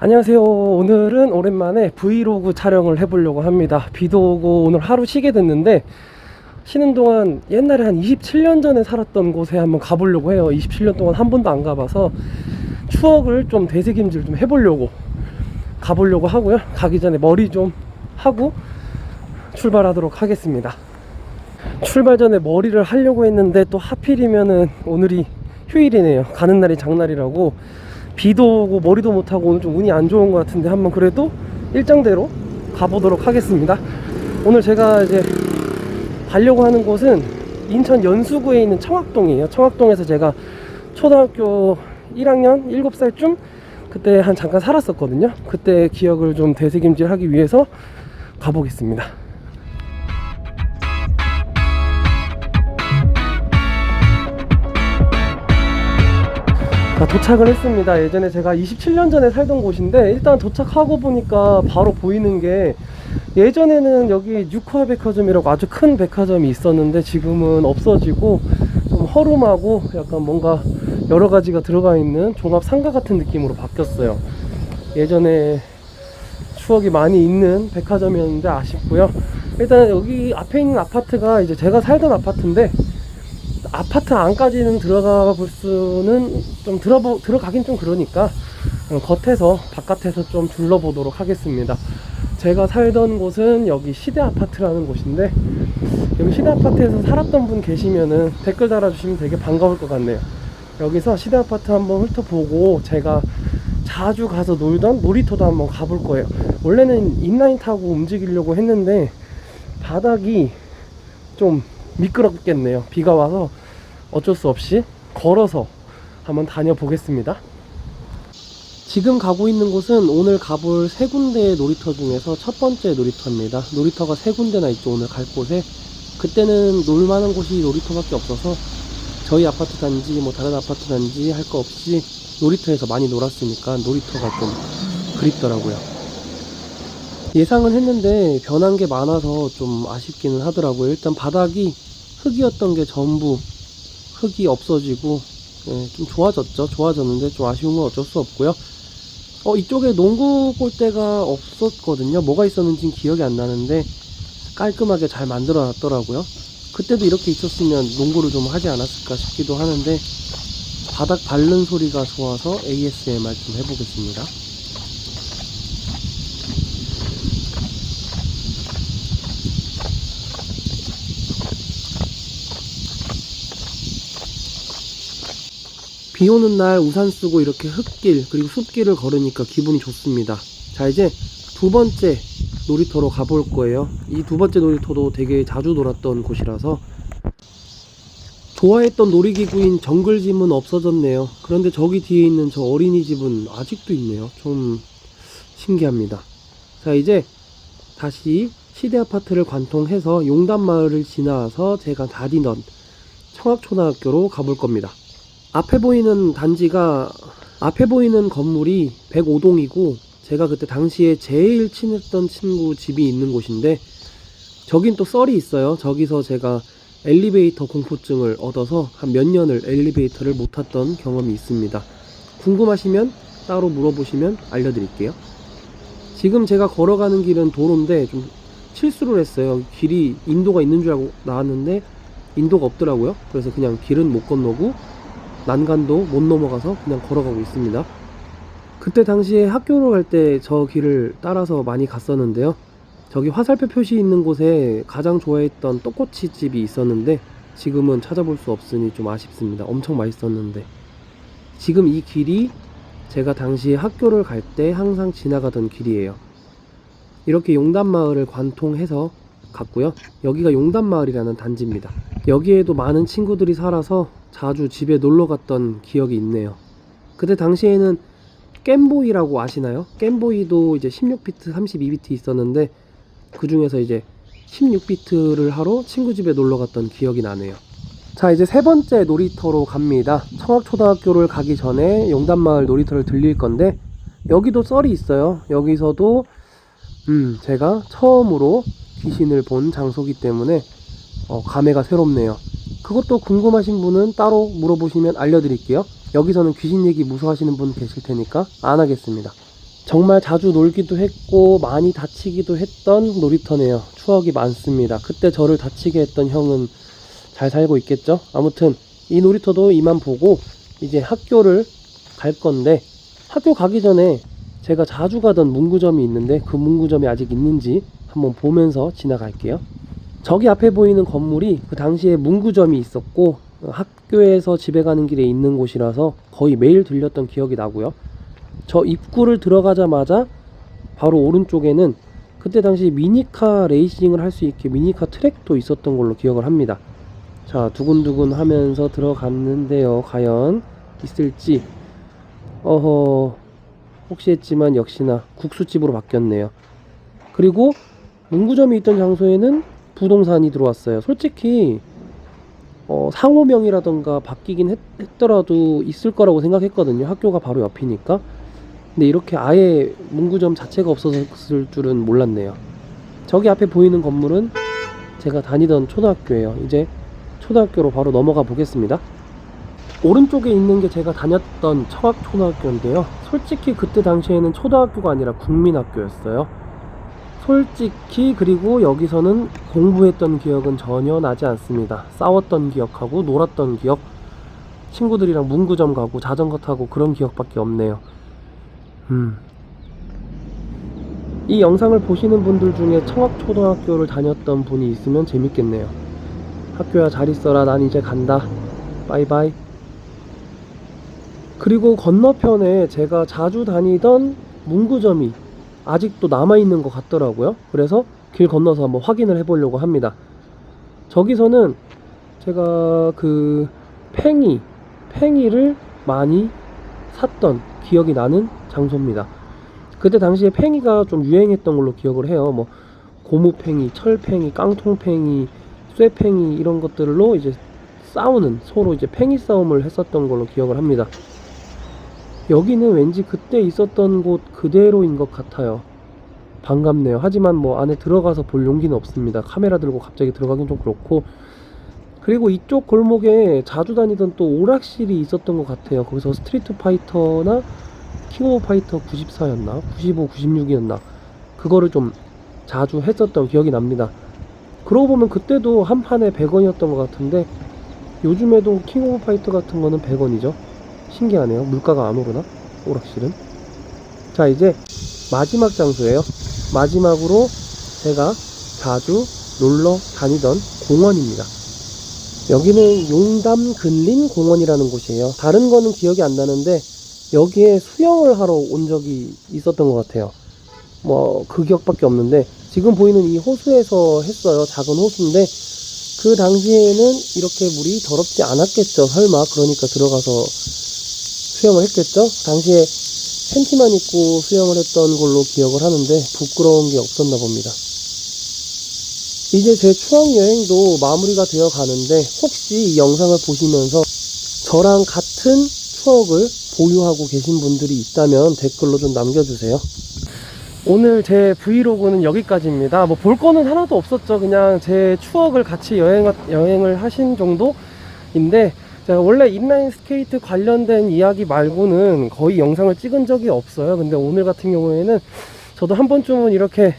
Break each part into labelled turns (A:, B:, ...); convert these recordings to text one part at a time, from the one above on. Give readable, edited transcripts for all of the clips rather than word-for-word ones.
A: 안녕하세요. 오늘은 오랜만에 브이로그 촬영을 해보려고 합니다. 비도 오고 오늘 하루 쉬게 됐는데, 쉬는 동안 옛날에 한 27년 전에 살았던 곳에 한번 가보려고 해요. 27년 동안 한 번도 안 가봐서 추억을 좀 되새김질 좀 해보려고 가보려고 하고요. 가기 전에 머리 좀 하고 출발하도록 하겠습니다. 출발 전에 머리를 하려고 했는데 또 하필이면은 오늘이 휴일이네요. 가는 날이 장날이라고. 비도 오고 머리도 못하고 오늘 좀 운이 안 좋은 것 같은데 한번 그래도 일정대로 가보도록 하겠습니다. 오늘 제가 이제 가려고 하는 곳은 인천 연수구에 있는 청학동이에요. 청학동에서 제가 초등학교 1학년 7살쯤 그때 한 잠깐 살았었거든요. 그때 기억을 좀 되새김질 하기 위해서 가보겠습니다. 도착을 했습니다. 예전에 제가 27년 전에 살던 곳인데, 일단 도착하고 보니까 바로 보이는 게, 예전에는 여기 뉴코아 백화점이라고 아주 큰 백화점이 있었는데 지금은 없어지고 좀 허름하고 약간 뭔가 여러 가지가 들어가 있는 종합 상가 같은 느낌으로 바뀌었어요. 예전에 추억이 많이 있는 백화점이었는데 아쉽고요. 일단 여기 앞에 있는 아파트가 이제 제가 살던 아파트인데, 아파트 안까지는 들어가 볼 수는 좀 들어가긴 좀 그러니까 겉에서 바깥에서 좀 둘러보도록 하겠습니다. 제가 살던 곳은 여기 시대 아파트라는 곳인데, 여기 시대 아파트에서 살았던 분 계시면은 댓글 달아주시면 되게 반가울 것 같네요. 여기서 시대 아파트 한번 훑어보고 제가 자주 가서 놀던 놀이터도 한번 가볼 거예요. 원래는 인라인 타고 움직이려고 했는데 바닥이 좀 미끄럽겠네요. 비가 와서 어쩔 수 없이 걸어서 한번 다녀보겠습니다. 지금 가고 있는 곳은 오늘 가볼 세 군데의 놀이터 중에서 첫 번째 놀이터입니다. 놀이터가 세 군데나 있죠, 오늘 갈 곳에. 그때는 놀만한 곳이 놀이터밖에 없어서 저희 아파트 단지 뭐 다른 아파트 단지 할 거 없이 놀이터에서 많이 놀았으니까 놀이터가 좀 그립더라고요. 예상은 했는데 변한 게 많아서 좀 아쉽기는 하더라고요. 일단 바닥이 흙이었던 게 전부 흙이 없어지고 좀 좋아졌는데 좀 아쉬운 건 어쩔 수 없고요. 이쪽에 농구 골대가 없었거든요. 뭐가 있었는지는 기억이 안 나는데 깔끔하게 잘 만들어 놨더라고요. 그때도 이렇게 있었으면 농구를 좀 하지 않았을까 싶기도 하는데, 바닥 밟는 소리가 좋아서 ASMR 좀 해보겠습니다. 비 오는 날 우산 쓰고 이렇게 흙길 그리고 숲길을 걸으니까 기분이 좋습니다. 자, 이제 두 번째 놀이터로 가볼 거예요. 이 두 번째 놀이터도 되게 자주 놀았던 곳이라서. 좋아했던 놀이기구인 정글짐은 없어졌네요. 그런데 저기 뒤에 있는 저 어린이집은 아직도 있네요. 좀 신기합니다. 자, 이제 다시 시대아파트를 관통해서 용담마을을 지나서 제가 다니던 청학초등학교로 가볼 겁니다. 앞에 보이는 건물이 105동이고 제가 그때 당시에 제일 친했던 친구 집이 있는 곳인데, 저긴 또 썰이 있어요. 저기서 제가 엘리베이터 공포증을 얻어서 한 몇 년을 엘리베이터를 못 탔던 경험이 있습니다. 궁금하시면 따로 물어보시면 알려드릴게요. 지금 제가 걸어가는 길은 도로인데 좀 실수를 했어요. 길이 인도가 있는 줄 알고 나왔는데 인도가 없더라고요. 그래서 그냥 길은 못 건너고 난간도 못 넘어가서 그냥 걸어가고 있습니다. 그때 당시에 학교로 갈 때 저 길을 따라서 많이 갔었는데요. 저기 화살표 표시 있는 곳에 가장 좋아했던 떡꼬치 집이 있었는데 지금은 찾아볼 수 없으니 좀 아쉽습니다. 엄청 맛있었는데. 지금 이 길이 제가 당시에 학교를 갈 때 항상 지나가던 길이에요. 이렇게 용담마을을 관통해서 갔고요. 여기가 용담마을이라는 단지입니다. 여기에도 많은 친구들이 살아서 자주 집에 놀러 갔던 기억이 있네요. 그때 당시에는 겜보이라고 아시나요? 겜보이도 이제 16비트, 32비트 있었는데 그 중에서 이제 16비트를 하러 친구 집에 놀러 갔던 기억이 나네요. 자, 이제 세 번째 놀이터로 갑니다. 청학초등학교를 가기 전에 용담마을 놀이터를 들릴 건데, 여기도 썰이 있어요. 여기서도 제가 처음으로 귀신을 본 장소기 때문에 감회가 새롭네요. 그것도 궁금하신 분은 따로 물어보시면 알려드릴게요. 여기서는 귀신 얘기 무서워하시는 분 계실 테니까 안 하겠습니다. 정말 자주 놀기도 했고 많이 다치기도 했던 놀이터네요. 추억이 많습니다. 그때 저를 다치게 했던 형은 잘 살고 있겠죠? 아무튼 이 놀이터도 이만 보고 이제 학교를 갈 건데, 학교 가기 전에 제가 자주 가던 문구점이 있는데 그 문구점이 아직 있는지 한번 보면서 지나갈게요. 저기 앞에 보이는 건물이 그 당시에 문구점이 있었고 학교에서 집에 가는 길에 있는 곳이라서 거의 매일 들렸던 기억이 나고요. 저 입구를 들어가자마자 바로 오른쪽에는 그때 당시 미니카 레이싱을 할 수 있게 미니카 트랙도 있었던 걸로 기억을 합니다. 자, 두근두근 하면서 들어갔는데요. 과연 있을지. 어허, 혹시 했지만 역시나 국수집으로 바뀌었네요. 그리고 문구점이 있던 장소에는 부동산이 들어왔어요. 솔직히 상호명이라던가 바뀌긴 했더라도 있을 거라고 생각했거든요. 학교가 바로 옆이니까. 근데 이렇게 아예 문구점 자체가 없었을 줄은 몰랐네요. 저기 앞에 보이는 건물은 제가 다니던 초등학교예요. 이제 초등학교로 바로 넘어가 보겠습니다. 오른쪽에 있는 게 제가 다녔던 청학초등학교인데요. 솔직히 그때 당시에는 초등학교가 아니라 국민학교였어요. 솔직히. 그리고 여기서는 공부했던 기억은 전혀 나지 않습니다. 싸웠던 기억하고 놀았던 기억, 친구들이랑 문구점 가고 자전거 타고 그런 기억밖에 없네요. 이 영상을 보시는 분들 중에 청학초등학교를 다녔던 분이 있으면 재밌겠네요. 학교야 잘 있어라, 난 이제 간다, 바이바이. 그리고 건너편에 제가 자주 다니던 문구점이 아직도 남아있는 것 같더라고요. 그래서 길 건너서 한번 확인을 해보려고 합니다. 저기서는 제가 그 팽이를 많이 샀던 기억이 나는 장소입니다. 그때 당시에 팽이가 좀 유행했던 걸로 기억을 해요. 뭐 고무팽이, 철팽이, 깡통팽이, 쇠팽이 이런 것들로 이제 싸우는, 서로 이제 팽이 싸움을 했었던 걸로 기억을 합니다. 여기는 왠지 그때 있었던 곳 그대로인 것 같아요. 반갑네요. 하지만 뭐 안에 들어가서 볼 용기는 없습니다. 카메라 들고 갑자기 들어가긴 좀 그렇고. 그리고 이쪽 골목에 자주 다니던 또 오락실이 있었던 것 같아요. 거기서 스트리트 파이터나 킹 오브 파이터 94였나 95, 96이었나 그거를 좀 자주 했었던 기억이 납니다. 그러고 보면 그때도 한 판에 100원이었던 것 같은데 요즘에도 킹 오브 파이터 같은 거는 100원이죠. 신기하네요. 물가가 안 오르나? 오락실은. 자, 이제 마지막 장소예요. 마지막으로 제가 자주 놀러 다니던 공원입니다. 여기는 용담 근린 공원이라는 곳이에요. 다른 거는 기억이 안 나는데 여기에 수영을 하러 온 적이 있었던 것 같아요. 뭐 그 기억밖에 없는데 지금 보이는 이 호수에서 했어요. 작은 호수인데 그 당시에는 이렇게 물이 더럽지 않았겠죠. 설마. 그러니까 들어가서 수영을 했겠죠. 당시에 팬티만 입고 수영을 했던 걸로 기억을 하는데 부끄러운 게 없었나 봅니다. 이제 제 추억 여행도 마무리가 되어 가는데 혹시 이 영상을 보시면서 저랑 같은 추억을 보유하고 계신 분들이 있다면 댓글로 좀 남겨주세요. 오늘 제 브이로그는 여기까지입니다. 뭐 볼 거는 하나도 없었죠. 그냥 제 추억을 같이 여행을 하신 정도인데 제가 원래 인라인 스케이트 관련된 이야기 말고는 거의 영상을 찍은 적이 없어요. 근데 오늘 같은 경우에는 저도 한 번쯤은 이렇게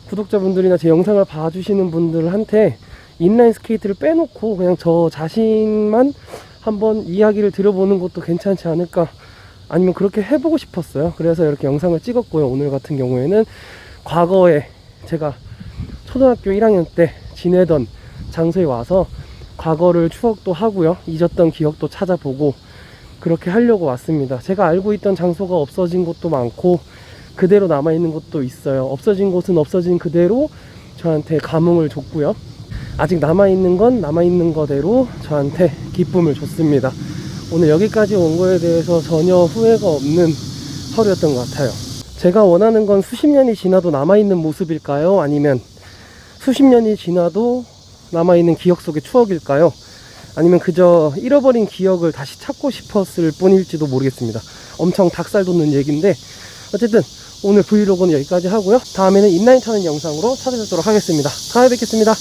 A: 구독자분들이나 제 영상을 봐주시는 분들한테 인라인 스케이트를 빼놓고 그냥 저 자신만 한번 이야기를 들어보는 것도 괜찮지 않을까, 아니면 그렇게 해보고 싶었어요. 그래서 이렇게 영상을 찍었고요. 오늘 같은 경우에는 과거에 제가 초등학교 1학년 때 지내던 장소에 와서 과거를 추억도 하고요, 잊었던 기억도 찾아보고 그렇게 하려고 왔습니다. 제가 알고 있던 장소가 없어진 곳도 많고 그대로 남아있는 곳도 있어요. 없어진 곳은 없어진 그대로 저한테 감흥을 줬고요, 아직 남아있는 건 남아있는 거대로 저한테 기쁨을 줬습니다. 오늘 여기까지 온 거에 대해서 전혀 후회가 없는 하루였던 것 같아요. 제가 원하는 건 수십 년이 지나도 남아있는 모습일까요? 아니면 수십 년이 지나도 남아있는 기억 속의 추억일까요? 아니면 그저 잃어버린 기억을 다시 찾고 싶었을 뿐일지도 모르겠습니다. 엄청 닭살 돋는 얘기인데 어쨌든 오늘 브이로그는 여기까지 하고요. 다음에는 인라인 타는 영상으로 찾아뵙도록 하겠습니다. 다음에 뵙겠습니다.